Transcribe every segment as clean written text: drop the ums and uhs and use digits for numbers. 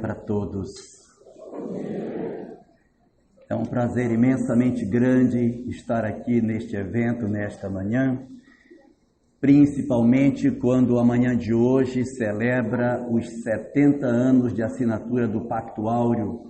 para todos. É um prazer imensamente grande estar aqui neste evento, nesta manhã, principalmente quando a manhã de hoje celebra os 70 anos de assinatura do Pacto Áureo,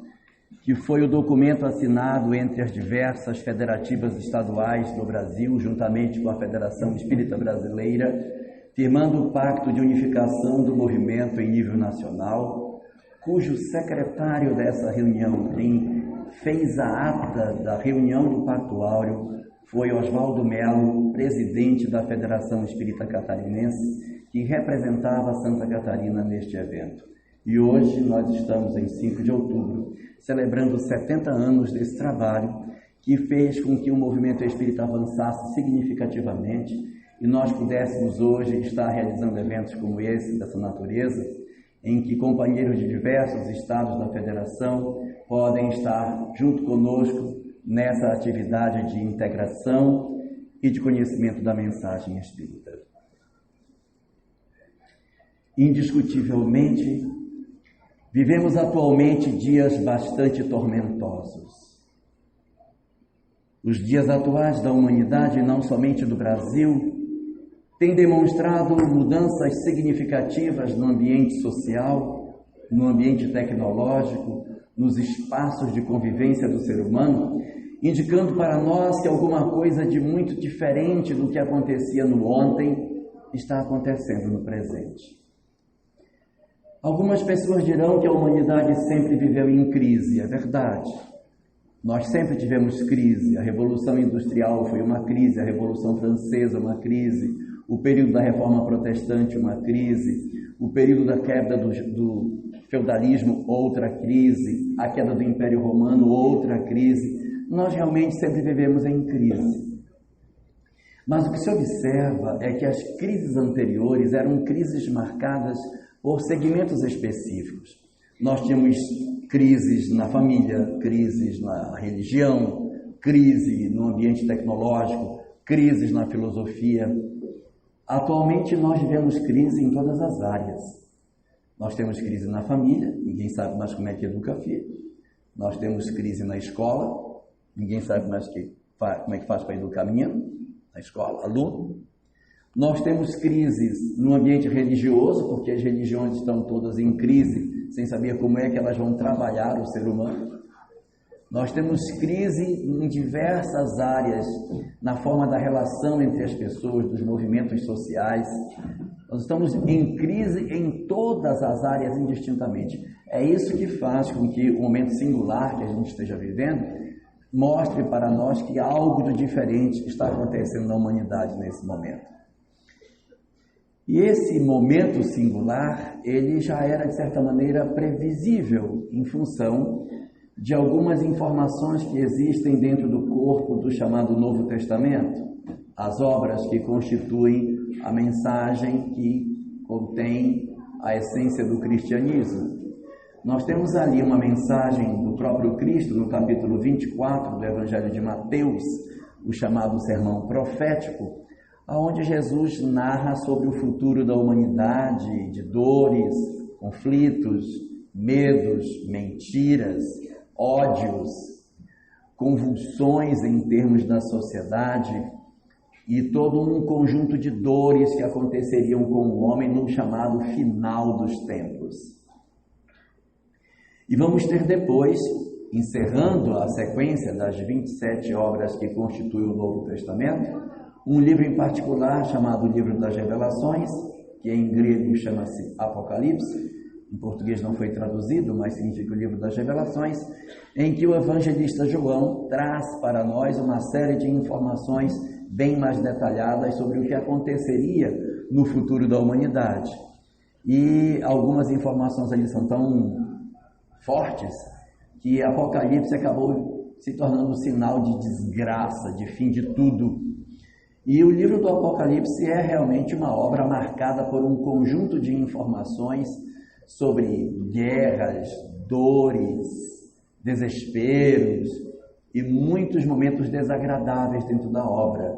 que foi o documento assinado entre as diversas federativas estaduais do Brasil, juntamente com a Federação Espírita Brasileira, firmando o pacto de unificação do movimento em nível nacional, cujo secretário dessa reunião, quem fez a ata da reunião do Pacto Áureo, foi Oswaldo Melo, presidente da Federação Espírita Catarinense, que representava Santa Catarina neste evento. E hoje nós estamos em 5 de outubro, celebrando 70 anos desse trabalho que fez com que o movimento espírita avançasse significativamente e nós pudéssemos hoje estar realizando eventos como esse, dessa natureza, em que companheiros de diversos estados da federação podem estar junto conosco nessa atividade de integração e de conhecimento da mensagem espírita. Indiscutivelmente, vivemos atualmente dias bastante tormentosos. Os dias atuais da humanidade, não somente do Brasil, têm demonstrado mudanças significativas no ambiente social, no ambiente tecnológico, nos espaços de convivência do ser humano, indicando para nós que alguma coisa de muito diferente do que acontecia no ontem está acontecendo no presente. Algumas pessoas dirão que a humanidade sempre viveu em crise, é verdade. Nós sempre tivemos crise, a Revolução Industrial foi uma crise, a Revolução Francesa uma crise, o período da Reforma Protestante uma crise, o período da quebra do feudalismo outra crise, a queda do Império Romano outra crise. Nós realmente sempre vivemos em crise. Mas o que se observa é que as crises anteriores eram crises marcadas por segmentos específicos. Nós tínhamos crises na família, crises na religião, crise no ambiente tecnológico, crises na filosofia. Atualmente nós vivemos crise em todas as áreas. Nós temos crise na família, ninguém sabe mais como é que educa filho. Nós temos crise na escola, ninguém sabe mais como é que faz para educar menino, na escola, aluno. Nós temos crises no ambiente religioso, porque as religiões estão todas em crise, sem saber como é que elas vão trabalhar o ser humano. Nós temos crise em diversas áreas, na forma da relação entre as pessoas, dos movimentos sociais. Nós estamos em crise em todas as áreas indistintamente. É isso que faz com que o momento singular que a gente esteja vivendo mostre para nós que algo de diferente está acontecendo na humanidade nesse momento. E esse momento singular, ele já era, de certa maneira, previsível em função de algumas informações que existem dentro do corpo do chamado Novo Testamento, as obras que constituem a mensagem que contém a essência do cristianismo. Nós temos ali uma mensagem do próprio Cristo, no capítulo 24 do Evangelho de Mateus, o chamado Sermão Profético, onde Jesus narra sobre o futuro da humanidade, de dores, conflitos, medos, mentiras, ódios, convulsões em termos da sociedade e todo um conjunto de dores que aconteceriam com o homem no chamado final dos tempos. E vamos ter depois, encerrando a sequência das 27 obras que constituem o Novo Testamento, um livro em particular chamado Livro das Revelações, que em grego chama-se Apocalipse, em português não foi traduzido, mas significa o Livro das Revelações, em que o evangelista João traz para nós uma série de informações bem mais detalhadas sobre o que aconteceria no futuro da humanidade. E algumas informações ali são tão fortes que Apocalipse acabou se tornando um sinal de desgraça, de fim de tudo. E o livro do Apocalipse é realmente uma obra marcada por um conjunto de informações sobre guerras, dores, desesperos e muitos momentos desagradáveis dentro da obra,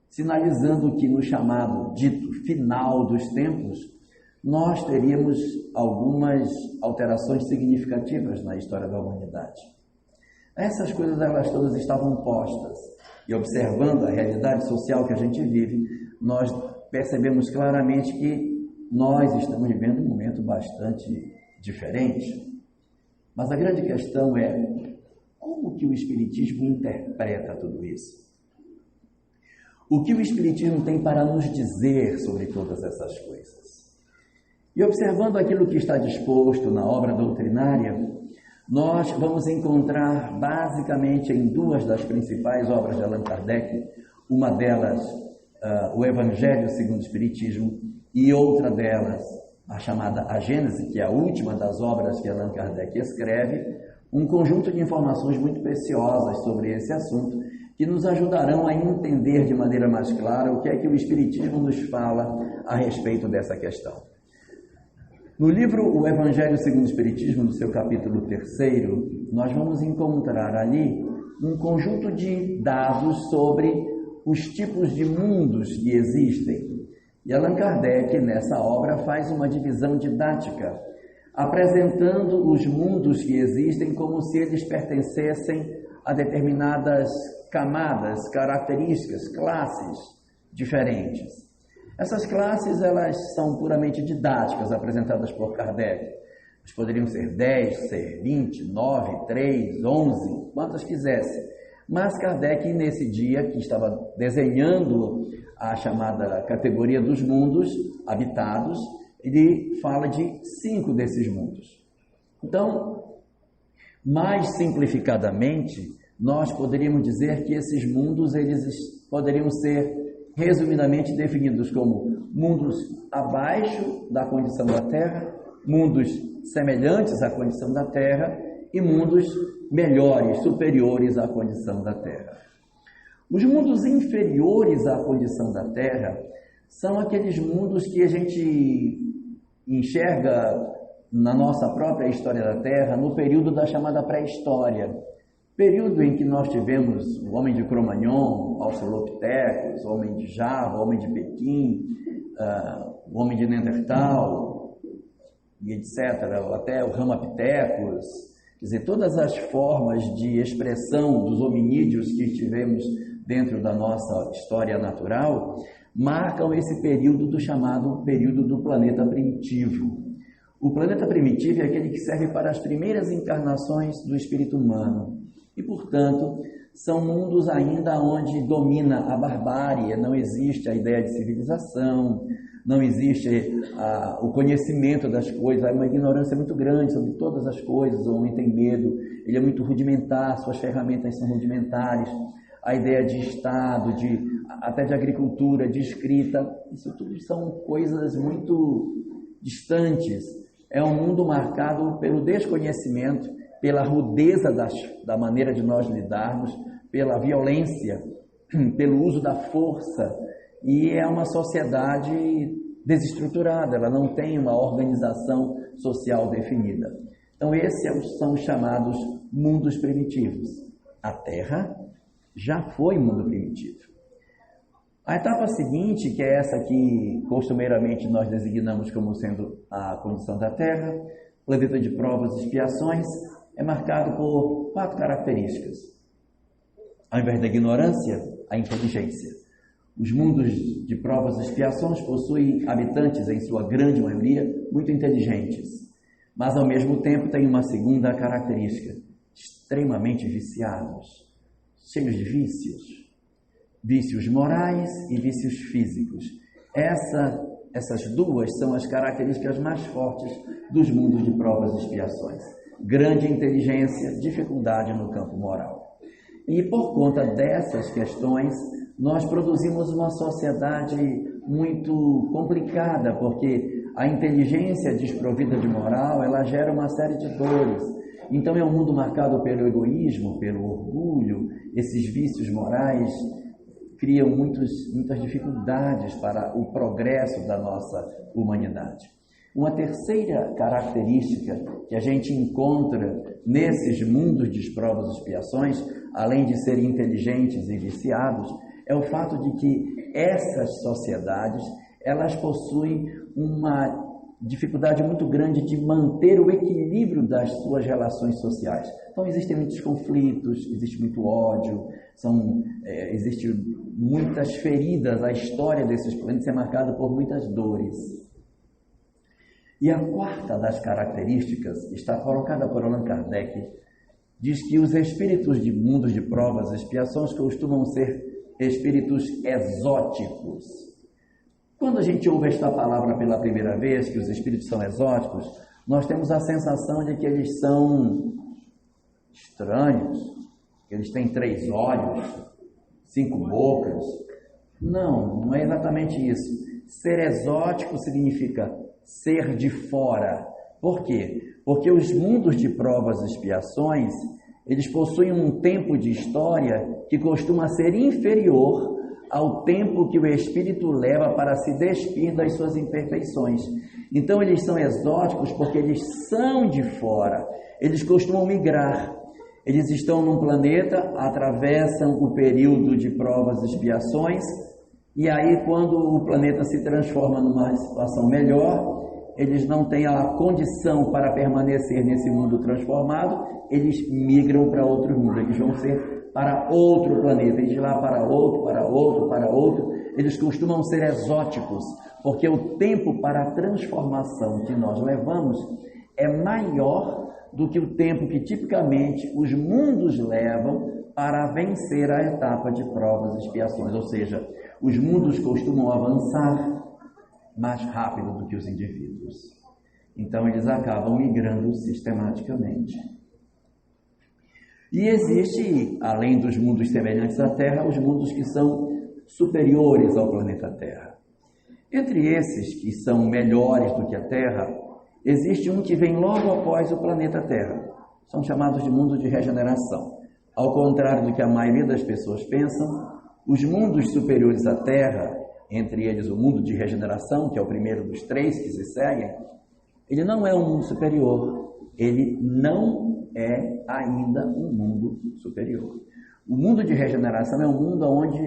sinalizando que no chamado dito final dos tempos, nós teríamos algumas alterações significativas na história da humanidade. Essas coisas, elas todas estavam postas. E observando a realidade social que a gente vive, nós percebemos claramente que nós estamos vivendo um momento bastante diferente. Mas a grande questão é como que o Espiritismo interpreta tudo isso? O que o Espiritismo tem para nos dizer sobre todas essas coisas? E observando aquilo que está disposto na obra doutrinária, nós vamos encontrar basicamente em duas das principais obras de Allan Kardec, uma delas, o Evangelho segundo o Espiritismo, e outra delas, a chamada A Gênese, que é a última das obras que Allan Kardec escreve, um conjunto de informações muito preciosas sobre esse assunto, que nos ajudarão a entender de maneira mais clara o que é que o Espiritismo nos fala a respeito dessa questão. No livro O Evangelho segundo o Espiritismo, no seu capítulo 3º, nós vamos encontrar ali um conjunto de dados sobre os tipos de mundos que existem. E Allan Kardec, nessa obra, faz uma divisão didática, apresentando os mundos que existem como se eles pertencessem a determinadas camadas, características, classes diferentes. Essas classes, elas são puramente didáticas, apresentadas por Kardec. Elas poderiam ser 10, ser 20, 9, 3, 11, quantas quisesse. Mas Kardec, nesse dia que estava desenhando a chamada categoria dos mundos habitados, ele fala de 5 desses mundos. Então, mais simplificadamente, nós poderíamos dizer que esses mundos, eles poderiam ser resumidamente definidos como mundos abaixo da condição da Terra, mundos semelhantes à condição da Terra e mundos melhores, superiores à condição da Terra. Os mundos inferiores à condição da Terra são aqueles mundos que a gente enxerga na nossa própria história da Terra no período da chamada pré-história, período em que nós tivemos o homem de Cro-Magnon, Australopithecus, o homem de Java, o homem de Pequim, o homem de Neandertal, e etc., até o Ramapithecus, quer dizer, todas as formas de expressão dos hominídeos que tivemos dentro da nossa história natural, marcam esse período do chamado período do planeta primitivo. O planeta primitivo é aquele que serve para as primeiras encarnações do espírito humano. E, portanto, são mundos ainda onde domina a barbárie, não existe a ideia de civilização, não existe o conhecimento das coisas, há uma ignorância muito grande sobre todas as coisas, o homem tem medo, ele é muito rudimentar, suas ferramentas são rudimentares, a ideia de Estado, até de agricultura, de escrita, isso tudo são coisas muito distantes. É um mundo marcado pelo desconhecimento, pela rudeza da maneira de nós lidarmos, pela violência, pelo uso da força, e é uma sociedade desestruturada, ela não tem uma organização social definida. Então, esses são os chamados mundos primitivos. A Terra já foi mundo primitivo. A etapa seguinte, que é essa que costumeiramente nós designamos como sendo a condição da Terra, planeta de provas e expiações, é marcado por 4 características. Ao invés da ignorância, a inteligência. Os mundos de provas e expiações possuem habitantes, em sua grande maioria, muito inteligentes, mas ao mesmo tempo têm uma segunda característica, extremamente viciados, cheios de vícios. Vícios morais e vícios físicos. Essas duas são as características mais fortes dos mundos de provas e expiações. Grande inteligência, dificuldade no campo moral. E por conta dessas questões, nós produzimos uma sociedade muito complicada, porque a inteligência desprovida de moral, ela gera uma série de dores. Então é um mundo marcado pelo egoísmo, pelo orgulho, esses vícios morais criam muitas dificuldades para o progresso da nossa humanidade. Uma terceira característica que a gente encontra nesses mundos de provas e expiações, além de serem inteligentes e viciados, é o fato de que essas sociedades, elas possuem uma dificuldade muito grande de manter o equilíbrio das suas relações sociais. Então, existem muitos conflitos, existe muito ódio, existem muitas feridas. A história desses planetas é marcada por muitas dores. E a quarta das características está colocada por Allan Kardec, diz que os espíritos de mundos de provas e expiações costumam ser espíritos exóticos. Quando a gente ouve esta palavra pela primeira vez, que os espíritos são exóticos, nós temos a sensação de que eles são estranhos, que eles têm 3 olhos, 5 bocas. Não é exatamente isso. Ser exótico significa ser de fora. Por quê? Porque os mundos de provas e expiações, eles possuem um tempo de história que costuma ser inferior ao tempo que o espírito leva para se despir das suas imperfeições. Então eles são exóticos porque eles são de fora, eles costumam migrar. Eles estão num planeta, atravessam o período de provas e expiações, e aí quando o planeta se transforma numa situação melhor, eles não têm a condição para permanecer nesse mundo transformado, eles migram para outro mundo, eles vão ser para outro planeta, e de lá para outro, eles costumam ser exóticos, porque o tempo para a transformação que nós levamos é maior do que o tempo que tipicamente os mundos levam para vencer a etapa de provas e expiações, ou seja, os mundos costumam avançar mais rápido do que os indivíduos. Então eles acabam migrando sistematicamente. E existe, além dos mundos semelhantes à Terra, os mundos que são superiores ao planeta Terra. Entre esses que são melhores do que a Terra, existe um que vem logo após o planeta Terra. São chamados de mundos de regeneração. Ao contrário do que a maioria das pessoas pensam, os mundos superiores à Terra, entre eles o mundo de regeneração, que é o primeiro dos 3 que se seguem, ele não é um mundo superior, ele não é ainda um mundo superior. O mundo de regeneração é um mundo onde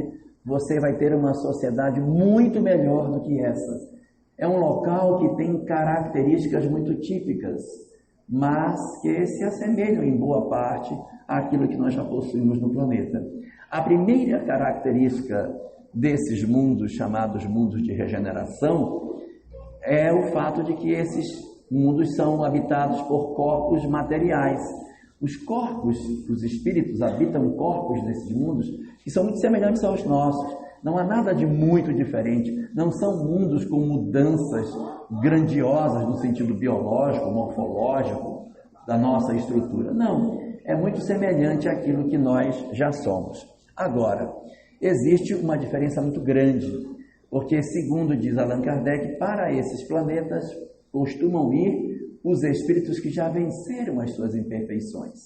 você vai ter uma sociedade muito melhor do que essa. É um local que tem características muito típicas, mas que se assemelham em boa parte àquilo que nós já possuímos no planeta. A primeira característica desses mundos, chamados mundos de regeneração, é o fato de que esses mundos são habitados por corpos materiais. Os corpos, os espíritos habitam corpos nesses mundos que são muito semelhantes aos nossos. Não há nada de muito diferente. Não são mundos com mudanças grandiosas no sentido biológico, morfológico da nossa estrutura. Não, é muito semelhante àquilo que nós já somos. Agora, existe uma diferença muito grande, porque, segundo diz Allan Kardec, para esses planetas costumam ir os espíritos que já venceram as suas imperfeições.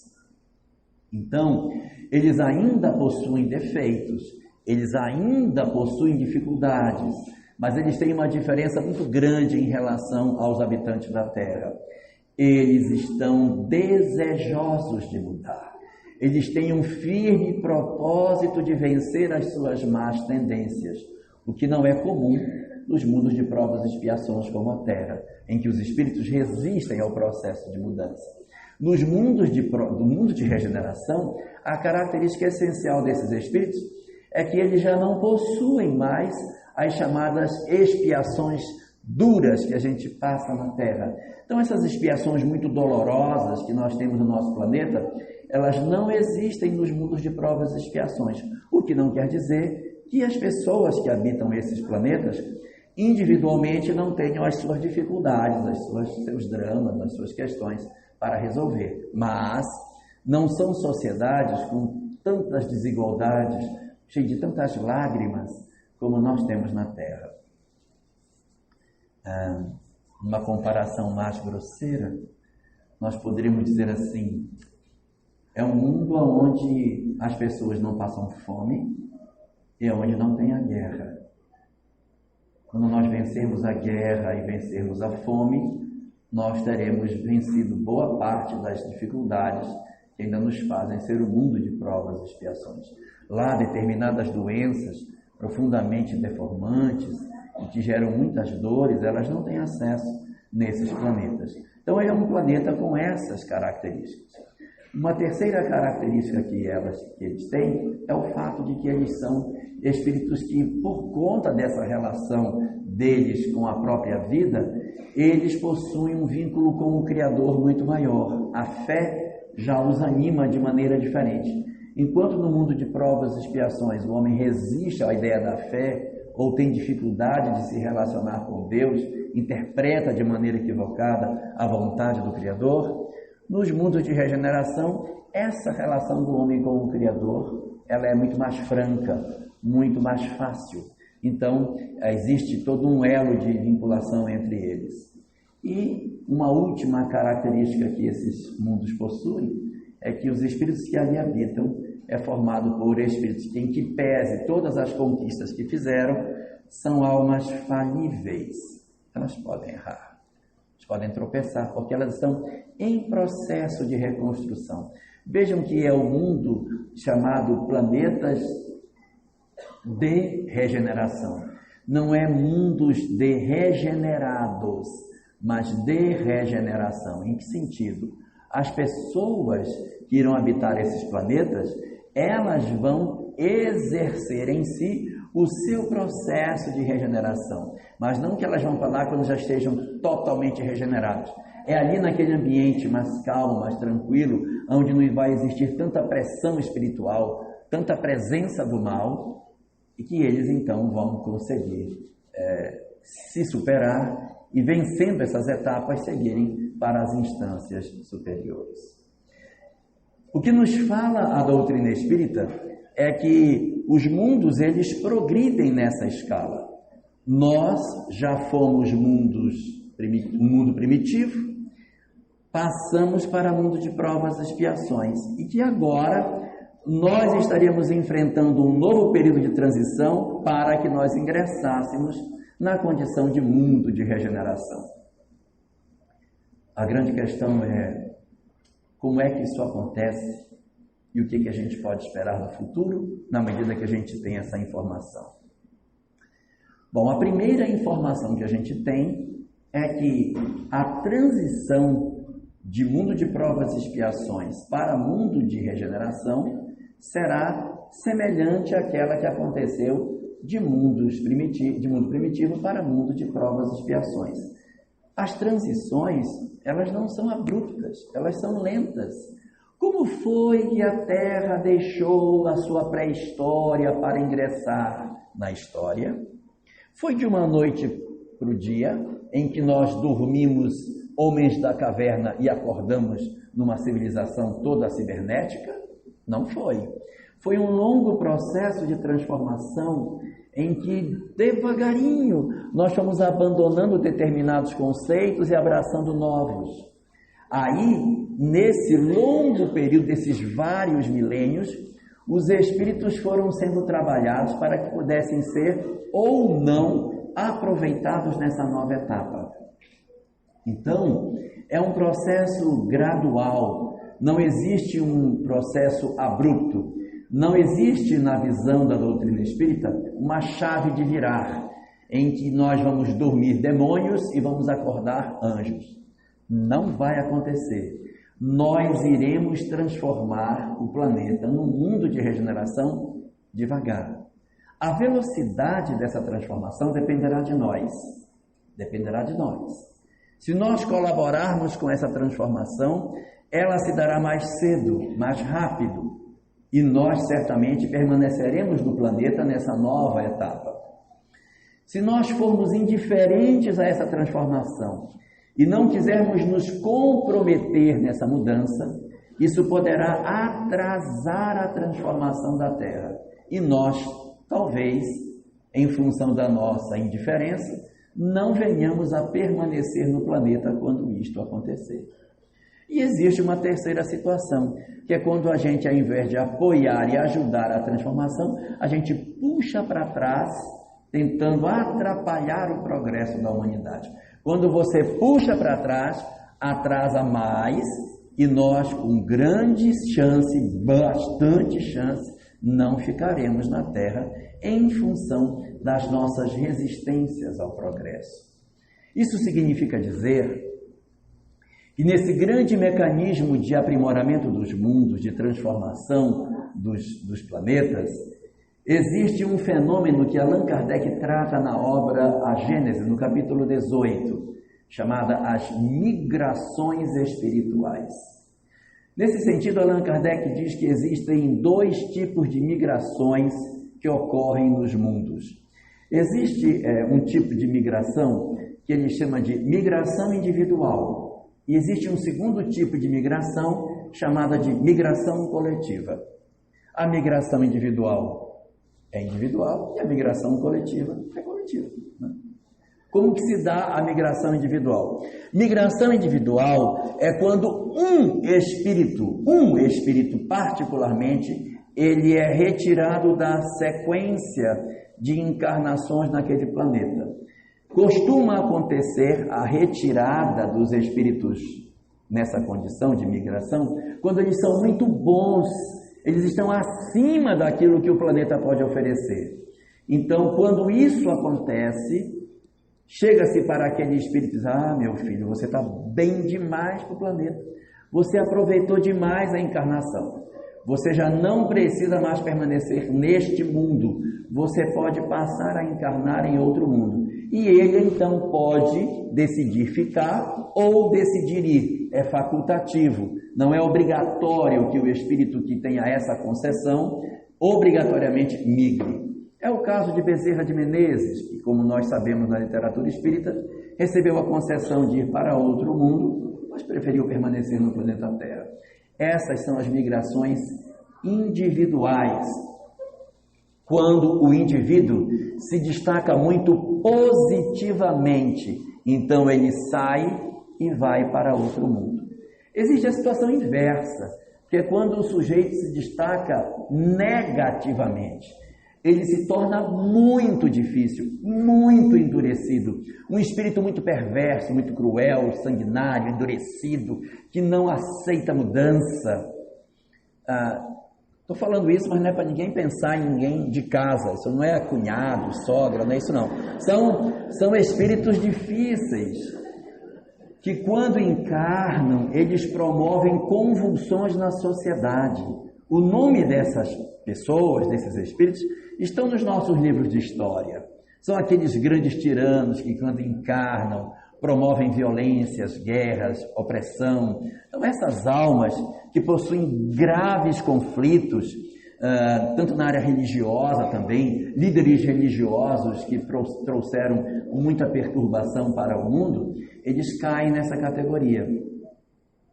Então, eles ainda possuem defeitos, eles ainda possuem dificuldades, mas eles têm uma diferença muito grande em relação aos habitantes da Terra. Eles estão desejosos de mudar. Eles têm um firme propósito de vencer as suas más tendências, o que não é comum nos mundos de provas e expiações como a Terra, em que os espíritos resistem ao processo de mudança. Nos mundos do mundo de regeneração, a característica essencial desses espíritos é que eles já não possuem mais as chamadas expiações duras que a gente passa na Terra. Então, essas expiações muito dolorosas que nós temos no nosso planeta, elas não existem nos mundos de provas e expiações, o que não quer dizer que as pessoas que habitam esses planetas individualmente não tenham as suas dificuldades, seus dramas, as suas questões para resolver. Mas não são sociedades com tantas desigualdades, cheias de tantas lágrimas como nós temos na Terra. Uma comparação mais grosseira, nós poderíamos dizer assim: é um mundo onde as pessoas não passam fome e onde não tem a guerra. Quando nós vencermos a guerra e vencermos a fome, nós teremos vencido boa parte das dificuldades que ainda nos fazem ser o mundo de provas e expiações. Lá, determinadas doenças profundamente deformantes e que geram muitas dores, elas não têm acesso nesses planetas. Então, ele é um planeta com essas características. Uma terceira característica que eles têm é o fato de que eles são espíritos que, por conta dessa relação deles com a própria vida, eles possuem um vínculo com o Criador muito maior. A fé já os anima de maneira diferente. Enquanto no mundo de provas e expiações o homem resiste à ideia da fé ou tem dificuldade de se relacionar com Deus, interpreta de maneira equivocada a vontade do Criador, nos mundos de regeneração, essa relação do homem com o Criador, ela é muito mais franca, muito mais fácil. Então, existe todo um elo de vinculação entre eles. E uma última característica que esses mundos possuem é que os espíritos que ali habitam é formado por espíritos que, em que pese todas as conquistas que fizeram, são almas falíveis. Elas podem errar, elas podem tropeçar, porque elas estão em processo de reconstrução. Vejam que é o mundo chamado planetas de regeneração. Não é mundos de regenerados, mas de regeneração. Em que sentido? As pessoas que irão habitar esses planetas, elas vão exercer em si o seu processo de regeneração, mas não que elas vão para lá quando já estejam totalmente regenerados. É ali naquele ambiente mais calmo, mais tranquilo, onde não vai existir tanta pressão espiritual, tanta presença do mal, e que eles então vão conseguir se superar e, vencendo essas etapas, seguirem para as instâncias superiores. O que nos fala a doutrina espírita é que os mundos, eles progridem nessa escala. Nós já fomos um mundo primitivo, passamos para o mundo de provas e expiações, e que agora nós estaríamos enfrentando um novo período de transição para que nós ingressássemos na condição de mundo de regeneração. A grande questão é como é que isso acontece e o que a gente pode esperar no futuro, na medida que a gente tem essa informação. Bom, a primeira informação que a gente tem é que a transição de mundo de provas e expiações para mundo de regeneração será semelhante àquela que aconteceu de mundo primitivo para mundo de provas e expiações. As transições, elas não são abruptas, elas são lentas. Como foi que a Terra deixou a sua pré-história para ingressar na história? Foi de uma noite para o dia, em que nós dormimos homens da caverna e acordamos numa civilização toda cibernética? Não foi. Foi um longo processo de transformação em que, devagarinho, nós fomos abandonando determinados conceitos e abraçando novos. Aí, nesse longo período, desses vários milênios, os espíritos foram sendo trabalhados para que pudessem ser ou não aproveitados nessa nova etapa. Então, é um processo gradual, não existe um processo abrupto, não existe na visão da doutrina espírita uma chave de virar, em que nós vamos dormir demônios e vamos acordar anjos. Não vai acontecer. Nós iremos transformar o planeta num mundo de regeneração devagar. A velocidade dessa transformação dependerá de nós. Dependerá de nós. Se nós colaborarmos com essa transformação, ela se dará mais cedo, mais rápido. E nós certamente permaneceremos no planeta nessa nova etapa. Se nós formos indiferentes a essa transformação e não quisermos nos comprometer nessa mudança, isso poderá atrasar a transformação da Terra. E nós, talvez, em função da nossa indiferença, não venhamos a permanecer no planeta quando isto acontecer. E existe uma terceira situação, que é quando a gente, ao invés de apoiar e ajudar a transformação, a gente puxa para trás, tentando atrapalhar o progresso da humanidade. Quando você puxa para trás, atrasa mais, e nós, com grande chance, bastante chance, não ficaremos na Terra em função das nossas resistências ao progresso. Isso significa dizer que nesse grande mecanismo de aprimoramento dos mundos, de transformação dos planetas, existe um fenômeno que Allan Kardec trata na obra A Gênese, no capítulo 18, chamada as migrações espirituais. Nesse sentido, Allan Kardec diz que existem dois tipos de migrações que ocorrem nos mundos. Existe um tipo de migração que ele chama de migração individual, e existe um segundo tipo de migração chamada de migração coletiva. A migração individual é individual e a migração coletiva é coletiva, né? Como que se dá a migração individual? Migração individual é quando um espírito particularmente, ele é retirado da sequência de encarnações naquele planeta. Costuma acontecer a retirada dos espíritos nessa condição de migração quando eles são muito bons, eles estão acima daquilo que o planeta pode oferecer. Então, quando isso acontece, chega-se para aquele espírito e diz: ah, meu filho, você está bem demais para o planeta. Você aproveitou demais a encarnação. Você já não precisa mais permanecer neste mundo. Você pode passar a encarnar em outro mundo. E ele, então, pode decidir ficar ou decidir ir. É facultativo. Não é obrigatório que o espírito que tenha essa concessão obrigatoriamente migre. É o caso de Bezerra de Menezes, que, como nós sabemos na literatura espírita, recebeu a concessão de ir para outro mundo, mas preferiu permanecer no planeta Terra. Essas são as migrações individuais, quando o indivíduo se destaca muito positivamente, então ele sai e vai para outro mundo. Existe a situação inversa, que é quando o sujeito se destaca negativamente. Ele se torna muito difícil, muito endurecido, um espírito muito perverso, muito cruel, sanguinário, endurecido, que não aceita mudança. Estou falando isso, mas não é para ninguém pensar em ninguém de casa, isso não é cunhado, sogra, não é isso não. São espíritos difíceis, que quando encarnam, eles promovem convulsões na sociedade. O nome dessas pessoas, desses espíritos, estão nos nossos livros de história. São aqueles grandes tiranos que, quando encarnam, promovem violências, guerras, opressão. Então, essas almas que possuem graves conflitos, tanto na área religiosa também, líderes religiosos que trouxeram muita perturbação para o mundo, eles caem nessa categoria.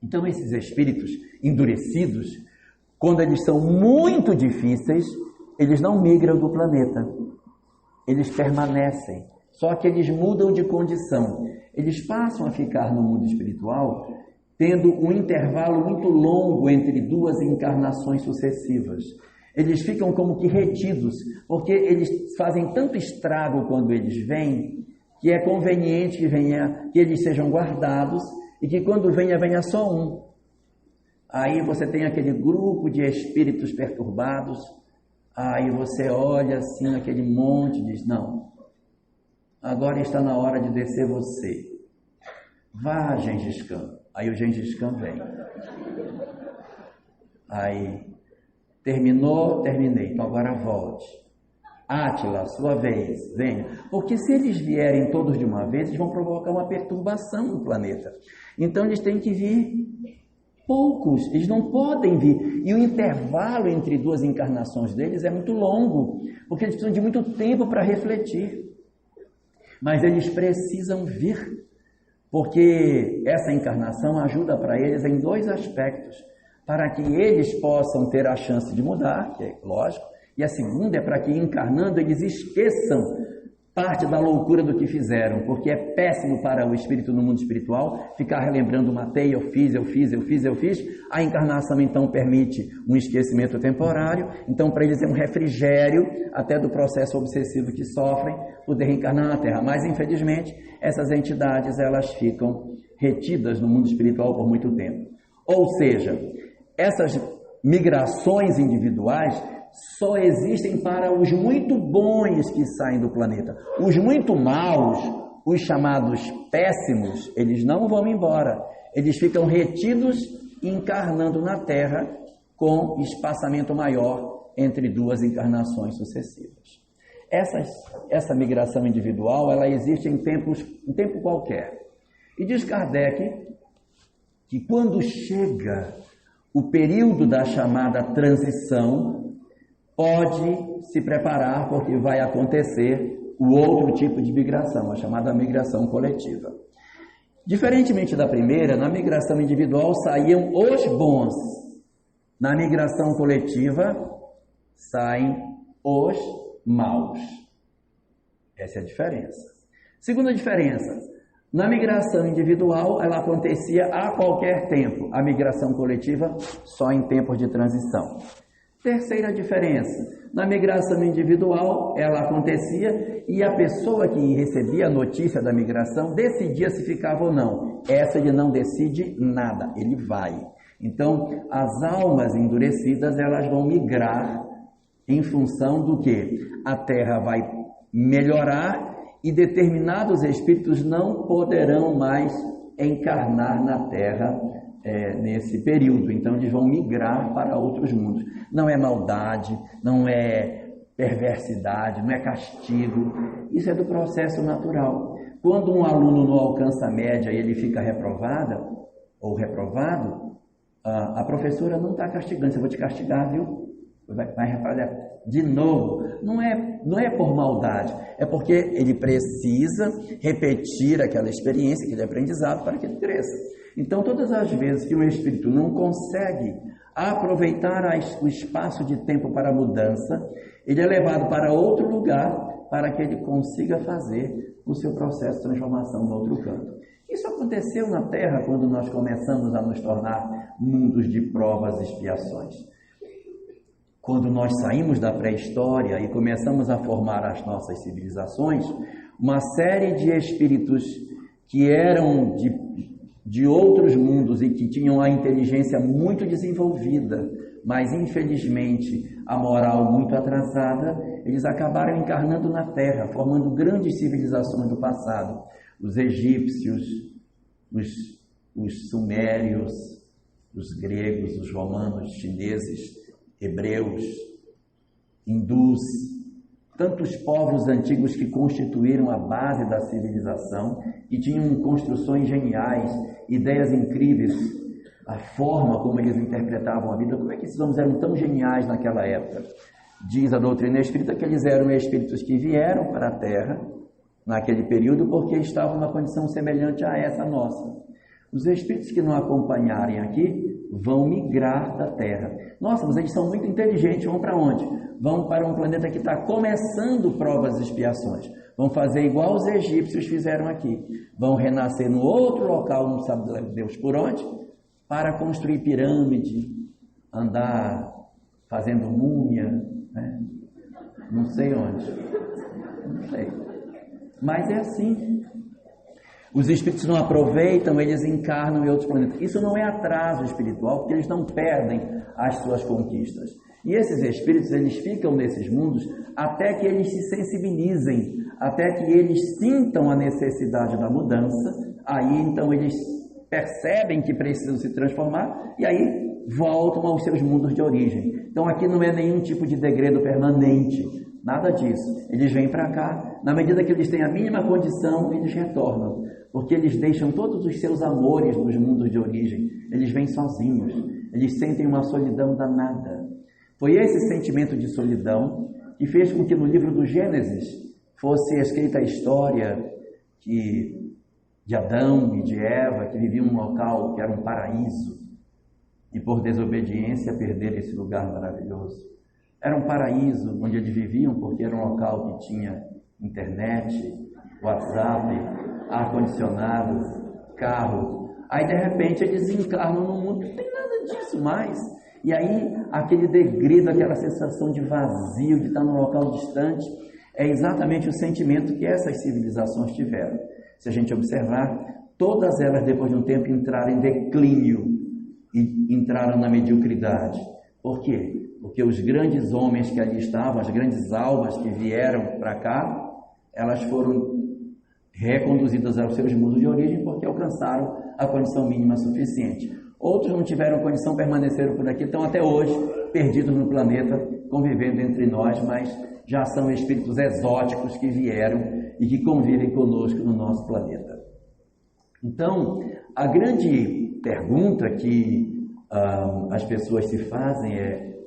Então, esses espíritos endurecidos, quando eles são muito difíceis, eles não migram do planeta, eles permanecem, só que eles mudam de condição. Eles passam a ficar no mundo espiritual, tendo um intervalo muito longo entre duas encarnações sucessivas. Eles ficam como que retidos, porque eles fazem tanto estrago quando eles vêm, que é conveniente que eles sejam guardados e que quando venha só um. Aí você tem aquele grupo de espíritos perturbados, aí você olha assim aquele monte e diz: não, agora está na hora de descer você. Vá, Gengis Khan. Aí o Gengis Khan vem. Aí, terminei, então agora volte. Átila, sua vez, venha. Porque se eles vierem todos de uma vez, eles vão provocar uma perturbação no planeta. Então eles têm que vir poucos, eles não podem vir. E o intervalo entre duas encarnações deles é muito longo, porque eles precisam de muito tempo para refletir. Mas eles precisam vir, porque essa encarnação ajuda para eles em dois aspectos. Para que eles possam ter a chance de mudar, que é lógico, e a segunda é para que, encarnando, eles esqueçam parte da loucura do que fizeram, porque é péssimo para o espírito no mundo espiritual ficar relembrando: matei, eu fiz. A encarnação, então, permite um esquecimento temporário. Então, para eles é um refrigério até do processo obsessivo que sofrem poder reencarnar na Terra. Mas, infelizmente, essas entidades, elas ficam retidas no mundo espiritual por muito tempo. Ou seja, essas migrações individuais só existem para os muito bons que saem do planeta. Os muito maus, Os chamados péssimos, eles não vão embora. Eles ficam retidos e encarnando na Terra com espaçamento maior entre duas encarnações sucessivas. Essa migração individual, ela existe em tempo qualquer. E diz Kardec que quando chega o período da chamada transição, pode se preparar porque vai acontecer o outro tipo de migração, a chamada migração coletiva. Diferentemente da primeira, na migração individual saíam os bons. Na migração coletiva, saem os maus. Essa é a diferença. Segunda diferença, na migração individual, ela acontecia a qualquer tempo. A migração coletiva, só em tempos de transição. Terceira diferença, na migração individual, ela acontecia e a pessoa que recebia a notícia da migração decidia se ficava ou não. Essa ele não decide nada, ele vai. Então, as almas endurecidas, elas vão migrar em função do que? A Terra vai melhorar e determinados espíritos não poderão mais encarnar na Terra nesse período. Então, eles vão migrar para outros mundos. Não é maldade, não é perversidade, não é castigo. Isso é do processo natural. Quando um aluno não alcança a média e ele fica reprovada ou reprovado, a professora não está castigando. Eu vou te castigar, viu? Vai reparar de novo. Não é por maldade, é porque ele precisa repetir aquela experiência, aquele aprendizado para que ele cresça. Então, todas as vezes que um espírito não consegue aproveitar o espaço de tempo para a mudança, ele é levado para outro lugar para que ele consiga fazer o seu processo de transformação no outro canto. Isso aconteceu na Terra quando nós começamos a nos tornar mundos de provas e expiações. Quando nós saímos da pré-história e começamos a formar as nossas civilizações, uma série de espíritos que eram de outros mundos e que tinham a inteligência muito desenvolvida, mas infelizmente a moral muito atrasada, eles acabaram encarnando na Terra, formando grandes civilizações do passado. Os egípcios, os sumérios, os gregos, os romanos, chineses, hebreus, hindus, tantos povos antigos que constituíram a base da civilização e tinham construções geniais, ideias incríveis, a forma como eles interpretavam a vida. Como é que esses homens eram tão geniais naquela época? Diz a doutrina espírita que eles eram espíritos que vieram para a Terra naquele período porque estavam numa condição semelhante a essa nossa. Os espíritos que não acompanharem aqui vão migrar da Terra. Nossa, mas eles são muito inteligentes, vão para onde? Vão para um planeta que está começando provas e expiações. Vão fazer igual os egípcios fizeram aqui. Vão renascer no outro local, não sabe Deus por onde, para construir pirâmide, andar fazendo múmia, né? Não sei onde. Não sei. Mas é assim. Os espíritos não aproveitam, eles encarnam em outros planetas. Isso não é atraso espiritual, porque eles não perdem as suas conquistas. E esses espíritos, eles ficam nesses mundos até que eles se sensibilizem, até que eles sintam a necessidade da mudança. Aí, então, eles percebem que precisam se transformar e aí voltam aos seus mundos de origem. Então, aqui não é nenhum tipo de degredo permanente, nada disso. Eles vêm para cá, na medida que eles têm a mínima condição, eles retornam. Porque eles deixam todos os seus amores nos mundos de origem. Eles vêm sozinhos. Eles sentem uma solidão danada. Foi esse sentimento de solidão que fez com que no livro do Gênesis fosse escrita a história de Adão e de Eva, que viviam num local que era um paraíso, e por desobediência perderam esse lugar maravilhoso. Era um paraíso onde eles viviam porque era um local que tinha internet, WhatsApp, ar-condicionado, carro. Aí, de repente, eles encarnam no mundo, não tem nada disso mais. E aí, aquele degredo, aquela sensação de vazio, de estar num local distante, é exatamente o sentimento que essas civilizações tiveram. Se a gente observar, todas elas, depois de um tempo, entraram em declínio e entraram na mediocridade. Por quê? Porque os grandes homens que ali estavam, as grandes almas que vieram para cá, elas foram reconduzidos aos seus mundos de origem porque alcançaram a condição mínima suficiente. Outros não tiveram condição, permaneceram por aqui, estão até hoje perdidos no planeta, convivendo entre nós, mas já são espíritos exóticos que vieram e que convivem conosco no nosso planeta. Então, a grande pergunta que as pessoas se fazem é: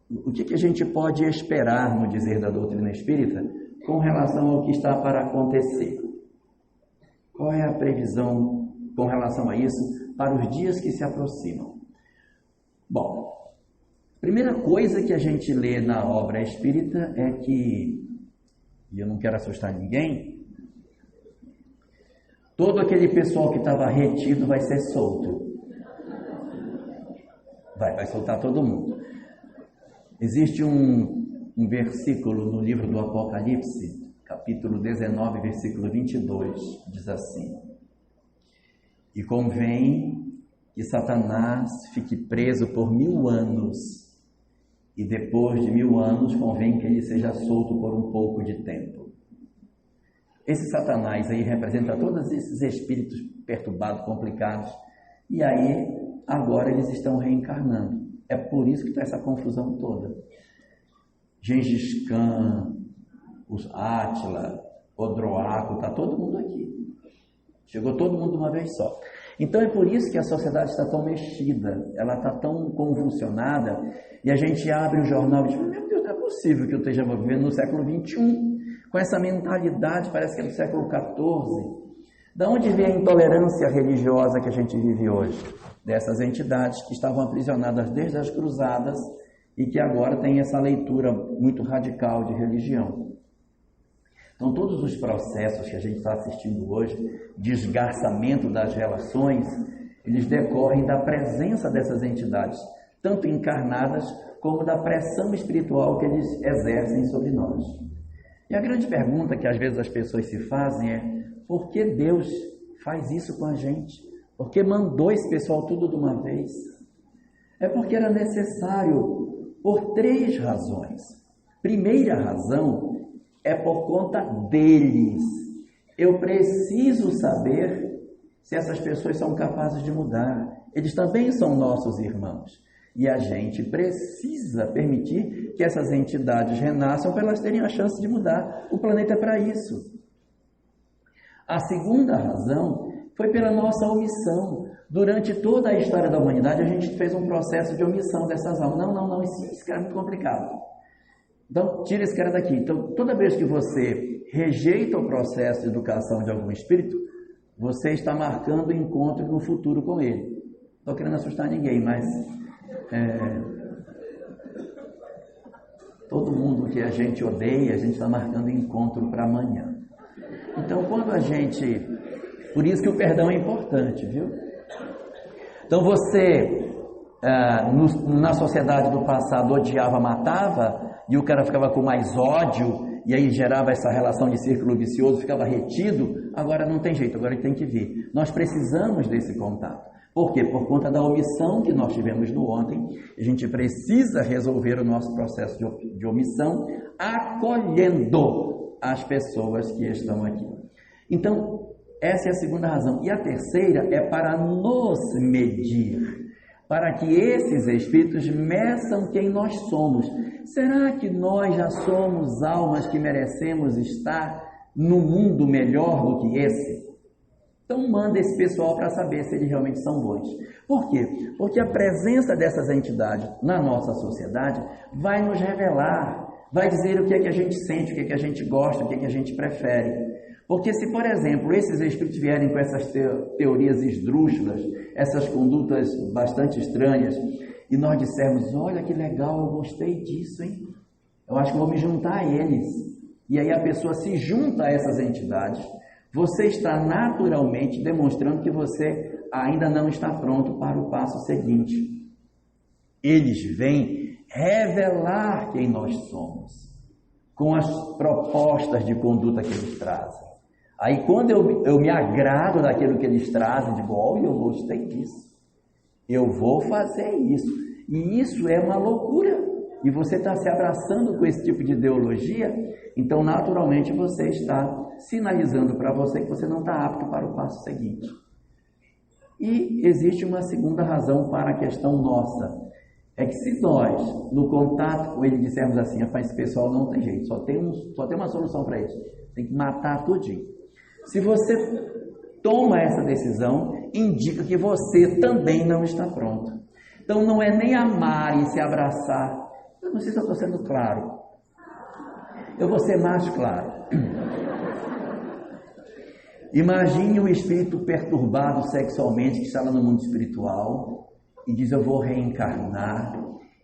o que a gente pode esperar no dizer da doutrina espírita com relação ao que está para acontecer? Qual é a previsão com relação a isso para os dias que se aproximam? Bom, a primeira coisa que a gente lê na obra espírita é que, e eu não quero assustar ninguém, todo aquele pessoal que estava retido vai ser solto. Vai soltar todo mundo. Existe um versículo no livro do Apocalipse, capítulo 19, versículo 22, diz assim: e convém que Satanás fique preso por 1000 anos, e depois de 1000 anos convém que ele seja solto por um pouco de tempo. Esse Satanás aí representa todos esses espíritos perturbados, complicados, e aí agora eles estão reencarnando. É por isso que está essa confusão toda. Gengis Khan, os Átila, Odroaco, está todo mundo aqui. Chegou todo mundo de uma vez só. Então é por isso que a sociedade está tão mexida, ela está tão convulsionada, e a gente abre o jornal e diz: meu Deus, não é possível que eu esteja vivendo no século XXI, com essa mentalidade, parece que é do século XIV. Da onde vem a intolerância religiosa que a gente vive hoje? Dessas entidades que estavam aprisionadas desde as cruzadas e que agora têm essa leitura muito radical de religião. Então, todos os processos que a gente está assistindo hoje, de esgarçamento das relações, eles decorrem da presença dessas entidades, tanto encarnadas como da pressão espiritual que eles exercem sobre nós. E a grande pergunta que às vezes as pessoas se fazem é: por que Deus faz isso com a gente? Por que mandou esse pessoal tudo de uma vez? É porque era necessário por 3 razões. Primeira razão é por conta deles. Eu preciso saber se essas pessoas são capazes de mudar. Eles também são nossos irmãos. E a gente precisa permitir que essas entidades renasçam para elas terem a chance de mudar. O planeta é para isso. A segunda razão foi pela nossa omissão. Durante toda a história da humanidade, a gente fez um processo de omissão dessas almas. Não, isso cara é muito complicado. Então, tira esse cara daqui. Então, toda vez que você rejeita o processo de educação de algum espírito, você está marcando o encontro no futuro com ele. Não estou querendo assustar ninguém, mas todo mundo que a gente odeia, a gente está marcando encontro para amanhã. Então, quando a gente... Por isso que o perdão é importante, viu? Então, você, na sociedade do passado, odiava, matava, e o cara ficava com mais ódio, e aí gerava essa relação de círculo vicioso, ficava retido. Agora não tem jeito, agora ele tem que vir. Nós precisamos desse contato. Por quê? Por conta da omissão que nós tivemos no ontem. A gente precisa resolver o nosso processo de omissão, acolhendo as pessoas que estão aqui. Então, essa é a segunda razão. E a terceira é para nos medir, para que esses espíritos meçam quem nós somos. Será que nós já somos almas que merecemos estar no mundo melhor do que esse? Então manda esse pessoal para saber se eles realmente são bons. Por quê? Porque a presença dessas entidades na nossa sociedade vai nos revelar, vai dizer o que é que a gente sente, o que é que a gente gosta, o que é que a gente prefere. Porque se, por exemplo, esses espíritos vierem com essas teorias esdrúxulas, essas condutas bastante estranhas, e nós dissermos: olha que legal, eu gostei disso, hein? Eu acho que vou me juntar a eles. E aí a pessoa se junta a essas entidades, você está naturalmente demonstrando que você ainda não está pronto para o passo seguinte. Eles vêm revelar quem nós somos, com as propostas de conduta que eles trazem. Aí quando eu me agrado daquilo que eles trazem, digo: olha, eu gostei disso, eu vou fazer isso. E isso é uma loucura, e você está se abraçando com esse tipo de ideologia, então naturalmente você está sinalizando para você que você não está apto para o passo seguinte. E existe uma segunda razão para a questão nossa, é que se nós, no contato com ele, dissermos assim, rapaz, esse pessoal não tem jeito, só tem uma solução para isso, tem que matar tudinho. Se você toma essa decisão, indica que você também não está pronto. Então não é nem amar e se abraçar. Eu não sei se eu estou sendo claro. Eu vou ser mais claro. Imagine um espírito perturbado sexualmente que está lá no mundo espiritual e diz, eu vou reencarnar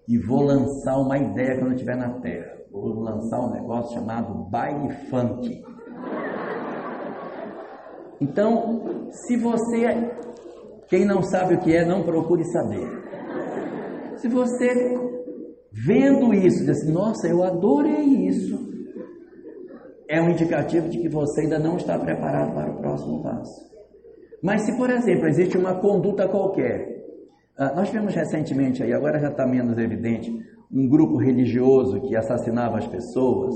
e vou lançar uma ideia quando eu estiver na Terra. Vou lançar um negócio chamado baile funk. Então, se você, quem não sabe o que é, não procure saber. Se você, vendo isso, diz assim, nossa, eu adorei isso, é um indicativo de que você ainda não está preparado para o próximo passo. Mas se, por exemplo, existe uma conduta qualquer, nós vimos recentemente aí, agora já está menos evidente, um grupo religioso que assassinava as pessoas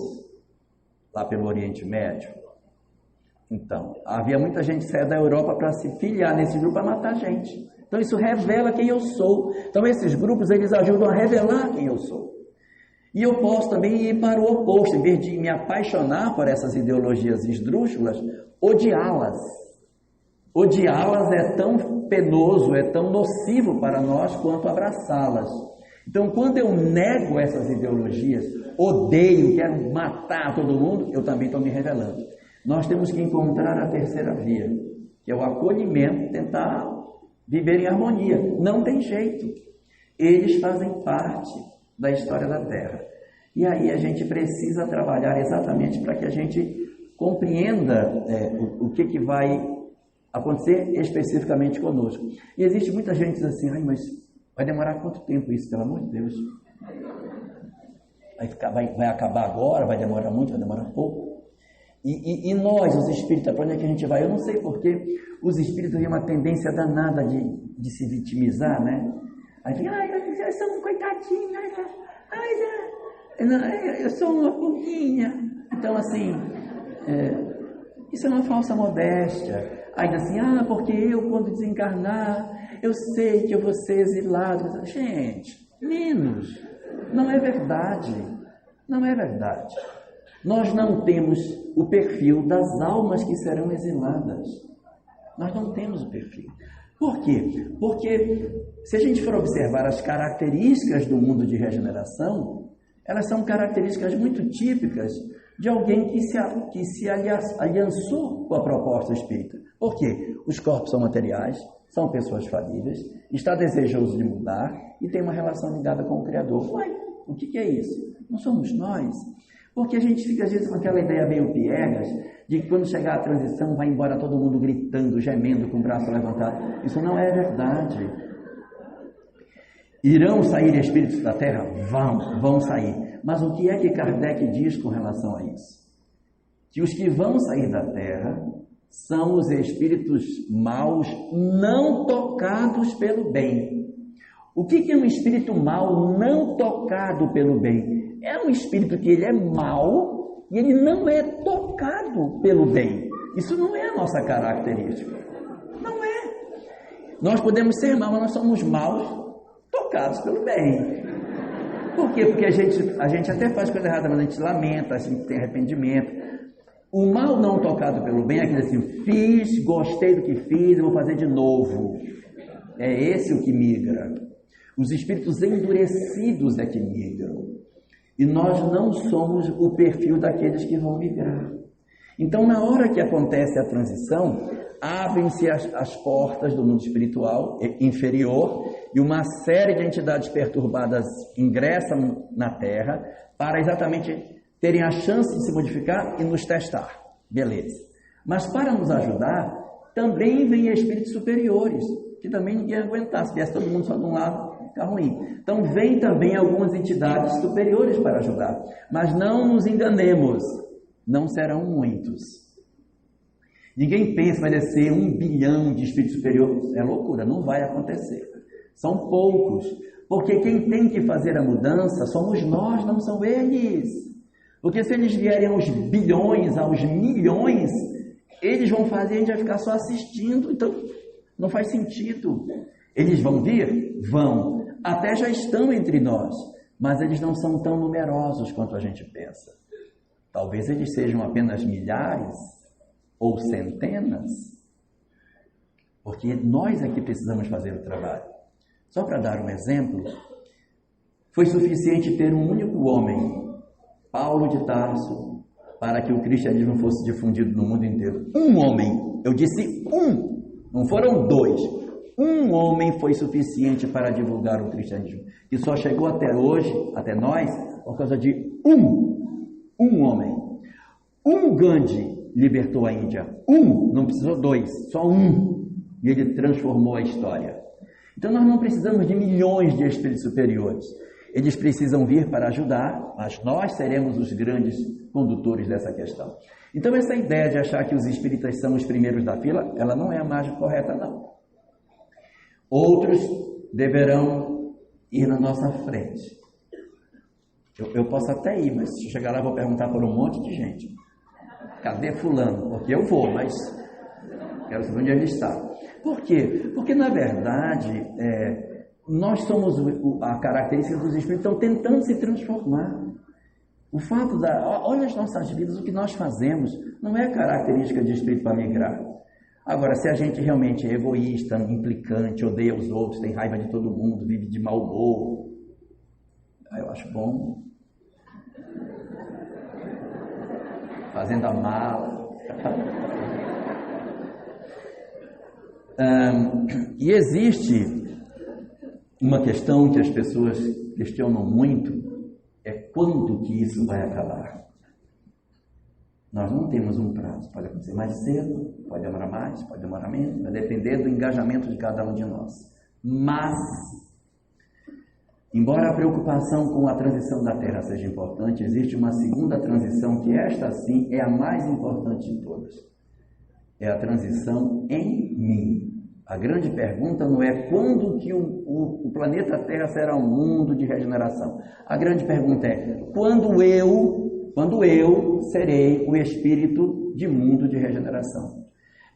lá pelo Oriente Médio. Então, havia muita gente que saía da Europa para se filiar nesse grupo para matar gente. Então, isso revela quem eu sou. Então, esses grupos, eles ajudam a revelar quem eu sou. E eu posso também ir para o oposto, em vez de me apaixonar por essas ideologias esdrúxulas, odiá-las. Odiá-las é tão penoso, é tão nocivo para nós quanto abraçá-las. Então, quando eu nego essas ideologias, odeio, quero matar todo mundo, eu também estou me revelando. Nós temos que encontrar a terceira via, que é o acolhimento, tentar viver em harmonia. Não tem jeito. Eles fazem parte da história da Terra. E aí a gente precisa trabalhar exatamente para que a gente compreenda o que vai acontecer especificamente conosco. E existe muita gente que diz assim, ai, mas vai demorar quanto tempo isso, pelo amor de Deus? Vai acabar agora, vai demorar muito, vai demorar pouco? E nós, os espíritas, para onde é que a gente vai? Eu não sei porque os espíritas têm uma tendência danada de se vitimizar, né? Aí fica, ai, eu sou um coitadinho, eu sou uma pulguinha. Então, assim, isso é uma falsa modéstia. Aí diz assim, porque eu, quando desencarnar, eu sei que eu vou ser exilado. Gente, menos. Não é verdade. Não é verdade. Nós não temos o perfil das almas que serão exiladas. Nós não temos o perfil. Por quê? Porque se a gente for observar as características do mundo de regeneração, elas são características muito típicas de alguém que se aliançou com a proposta espírita. Por quê? Os corpos são materiais, são pessoas falíveis, está desejoso de mudar e tem uma relação ligada com o Criador. Uai, o que é isso? Não somos nós? Porque a gente fica às vezes com aquela ideia meio piegas de que quando chegar a transição vai embora todo mundo gritando, gemendo, com o braço levantado. Isso não é verdade. Irão sair espíritos da Terra? Vão sair. Mas o que é que Kardec diz com relação a isso? Que os que vão sair da Terra são os espíritos maus não tocados pelo bem. O que é um espírito mau não tocado pelo bem? É um espírito que ele é mau e ele não é tocado pelo bem. Isso não é a nossa característica. Não é. Nós podemos ser maus, mas nós somos maus tocados pelo bem. Por quê? Porque a gente até faz coisa errada, mas a gente lamenta, a gente tem arrependimento. O mal não tocado pelo bem é aquele assim, fiz, gostei do que fiz, eu vou fazer de novo. É esse o que migra. Os espíritos endurecidos é que migram. E nós não somos o perfil daqueles que vão migrar. Então, na hora que acontece a transição, abrem-se as portas do mundo espiritual inferior e uma série de entidades perturbadas ingressam na Terra para exatamente terem a chance de se modificar e nos testar. Beleza. Mas para nos ajudar, também vêm espíritos superiores, que também ninguém ia aguentar. Se viesse todo mundo só de um lado, fica ruim. Então, vem também algumas entidades superiores para ajudar. Mas não nos enganemos, não serão muitos. Ninguém pensa que vai descer 1 bilhão de espíritos superiores. É loucura, não vai acontecer. São poucos, Porque quem tem que fazer a mudança somos nós, não são eles. Porque se eles vierem aos bilhões, aos milhões, eles vão fazer, a gente vai ficar só assistindo, então não faz sentido. Eles vão vir? Vão. Até já estão entre nós, mas eles não são tão numerosos quanto a gente pensa. Talvez eles sejam apenas milhares ou centenas, porque nós é que precisamos fazer o trabalho. Só para dar um exemplo, foi suficiente ter um único homem, Paulo de Tarso, para que o cristianismo fosse difundido no mundo inteiro. Um homem, eu disse um, não foram dois. Um homem foi suficiente para divulgar o cristianismo, que só chegou até hoje, até nós, por causa de um homem. Gandhi libertou a Índia. Não precisou dois, só um. E ele transformou a história. Então nós não precisamos de milhões de espíritos superiores. Eles precisam vir para ajudar, mas nós seremos os grandes condutores dessa questão. Então essa ideia de achar que os espíritas são os primeiros da fila, ela não é a mais correta, não. Outros deverão ir na nossa frente. Eu posso até ir, mas se chegar lá eu vou perguntar por um monte de gente. Cadê fulano? Porque eu vou, mas quero saber onde ele está. Por quê? Porque na verdade nós somos a característica dos espíritos, estão tentando se transformar. O fato olha as nossas vidas, o que nós fazemos não é característica de espírito para migrar. Agora, se a gente realmente é egoísta, implicante, odeia os outros, tem raiva de todo mundo, vive de mau humor, eu acho bom. Fazendo a mala. E existe uma questão que as pessoas questionam muito, é quando que isso vai acabar? Nós não temos um prazo, pode acontecer mais cedo, pode demorar mais, pode demorar menos, vai depender do engajamento de cada um de nós. Mas, embora a preocupação com a transição da Terra seja importante, existe uma segunda transição, que esta sim é a mais importante de todas. É a transição em mim. A grande pergunta não é quando que o planeta Terra será um mundo de regeneração. A grande pergunta é quando eu serei o espírito de mundo de regeneração.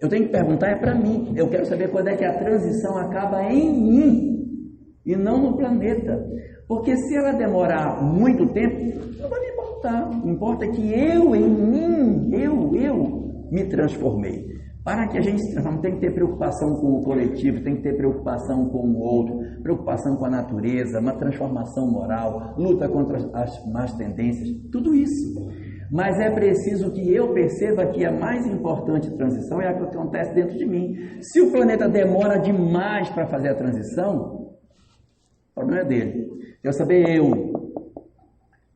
Eu tenho que perguntar é para mim. Eu quero saber quando é que a transição acaba em mim e não no planeta. Porque se ela demorar muito tempo, não vai me importar. O que importa é que eu em mim, eu me transformei. Para que a gente não tem que ter preocupação com o coletivo, tem que ter preocupação com o outro, preocupação com a natureza, uma transformação moral, luta contra as más tendências, tudo isso. Mas é preciso que eu perceba que a mais importante transição é a que acontece dentro de mim. Se o planeta demora demais para fazer a transição, o problema é dele. Eu saber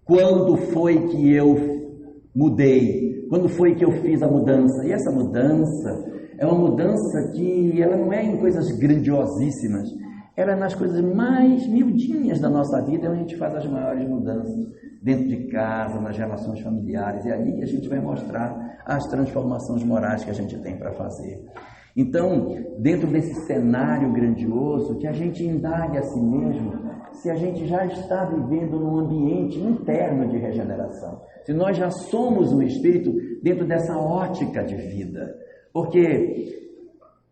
quando foi que eu mudei, quando foi que eu fiz a mudança. E essa mudança é uma mudança que ela não é em coisas grandiosíssimas, ela é nas coisas mais miudinhas da nossa vida, onde a gente faz as maiores mudanças, dentro de casa, nas relações familiares, e ali a gente vai mostrar as transformações morais que a gente tem para fazer. Então, dentro desse cenário grandioso, que a gente indague a si mesmo se a gente já está vivendo num ambiente interno de regeneração, se nós já somos um espírito dentro dessa ótica de vida. Porque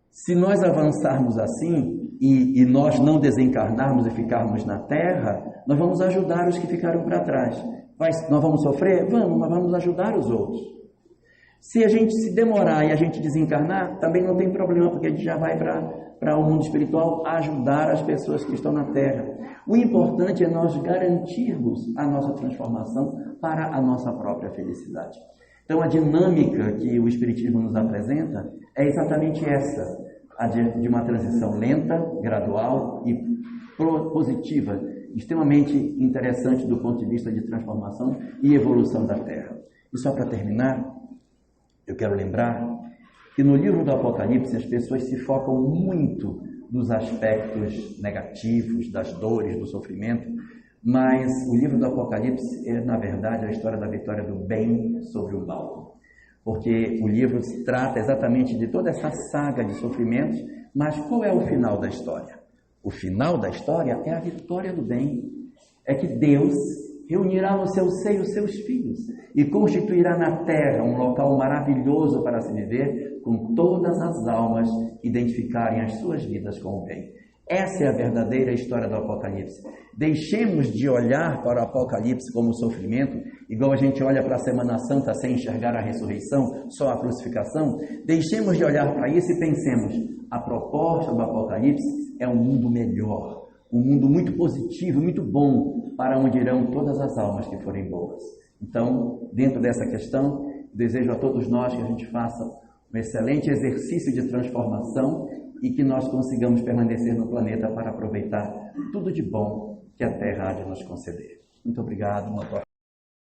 se nós avançarmos assim e nós não desencarnarmos e ficarmos na Terra, nós vamos ajudar os que ficaram para trás. Nós vamos sofrer? Vamos, mas vamos ajudar os outros. Se a gente se demorar e a gente desencarnar, também não tem problema, porque a gente já vai para o mundo espiritual ajudar as pessoas que estão na Terra. O importante é nós garantirmos a nossa transformação para a nossa própria felicidade. Então, a dinâmica que o Espiritismo nos apresenta é exatamente essa, a de uma transição lenta, gradual e positiva, extremamente interessante do ponto de vista de transformação e evolução da Terra. E só para terminar, eu quero lembrar que no livro do Apocalipse as pessoas se focam muito nos aspectos negativos, das dores, do sofrimento, mas o livro do Apocalipse é, na verdade, a história da vitória do bem sobre o mal. Porque o livro trata exatamente de toda essa saga de sofrimentos, mas qual é o final da história? O final da história é a vitória do bem. É que Deus reunirá no seu seio os seus filhos e constituirá na terra um local maravilhoso para se viver, com todas as almas identificarem as suas vidas com o bem. Essa é a verdadeira história do Apocalipse. Deixemos de olhar para o Apocalipse como sofrimento, igual a gente olha para a Semana Santa sem enxergar a ressurreição, só a crucificação. Deixemos de olhar para isso e pensemos, a proposta do Apocalipse é um mundo melhor, um mundo muito positivo, muito bom, para onde irão todas as almas que forem boas. Então, dentro dessa questão, desejo a todos nós que a gente faça um excelente exercício de transformação e que nós consigamos permanecer no planeta para aproveitar tudo de bom que a Terra há de nos conceder. Muito obrigado.